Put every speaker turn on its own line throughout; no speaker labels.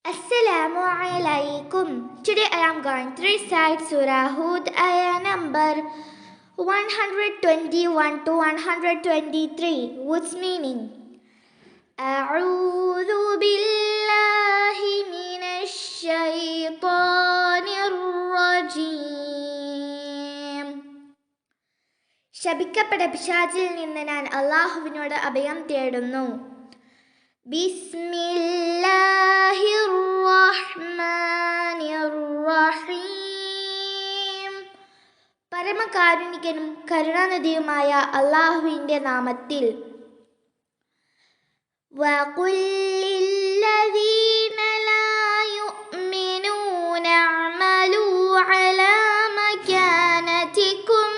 Assalamu alaikum. Today I am going to recite Surah Hud, ayah number 121 to 123. What's meaning? أعوذ بالله من الشيطان الرجيم. ശപിക്കപ്പെട്ട പിശാചിൽ നിന്ന് ഞാൻ അല്ലാഹുവിനോട് അഭയം തേടുന്നു. ബിസ്മില്ലാഹിർ റഹ്മാനിർ റഹീം. പരമകാരുണികനും കരുണാനിധിയുമായ അല്ലാഹുവിൻ്റെ നാമത്തിൽ. വഖുൽ ലില്ലദീന ലാ യുഅ്മിനൂന അഅ്മലൂ അലാ മകാനതികും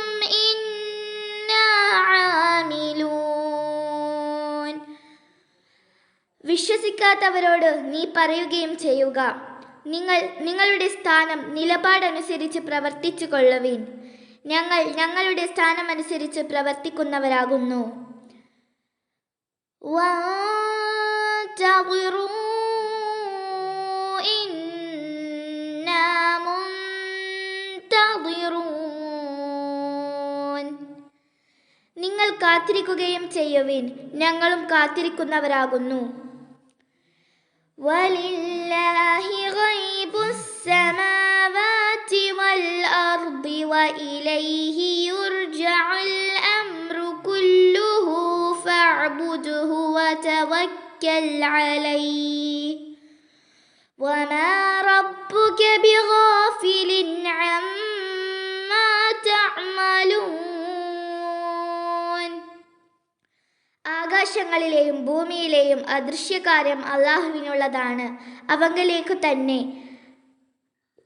ഇന്നാ ആമിലൂൻ. വിശ്വസിക്കാത്തവരോട് നീ പറയുകയും ചെയ്യുക, നിങ്ങളുടെ സ്ഥാനം നിലപാടനുസരിച്ച് പ്രവർത്തിച്ചു കൊള്ളുവിൻ. ഞങ്ങൾ ഞങ്ങളുടെ സ്ഥാനമനുസരിച്ച് പ്രവർത്തിക്കുന്നവരാകുന്നു. വൻതളിറൂ ഇന്നാ മുൻതളിറൂൻ. നിങ്ങൾ കാത്തിരിക്കുകയും ചെയ്യുവിൻ, ഞങ്ങളും കാത്തിരിക്കുന്നവരാകുന്നു. വലില്ലാഹി ഗൈബുസ് സമാവാതി വൽ അർദി വഇലൈഹി യുർജഉൽ അംറു കുല്ലുഹു ഫഅബ്ദുഹു വതവക്കൽ അലൈഹി വമാ റബ്ബുക ബിഗാഫിലിൻ അമ്മാ തഅമലൂൻ. ആകാശങ്ങളിലെയും ഭൂമിയിലെയും അദൃശ്യകാര്യം അല്ലാഹുവിനുള്ളതാണ്. അവങ്കലേക്കു തന്നെ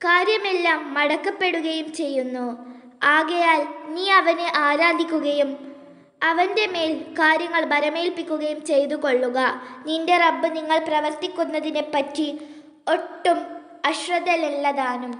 കാര്യമെല്ലാം മടക്കപ്പെടുകയും ചെയ്യുന്നു. ആകയാൽ നീ അവനെ ആരാധിക്കുകയും അവൻ്റെ മേൽ കാര്യങ്ങൾ ഭരമേൽപ്പിക്കുകയും ചെയ്തു കൊള്ളുക. നിന്റെ റബ്ബ് നിങ്ങൾ പ്രവർത്തിക്കുന്നതിനെപ്പറ്റി ഒട്ടും അശ്രദ്ധയില്ലതാനും.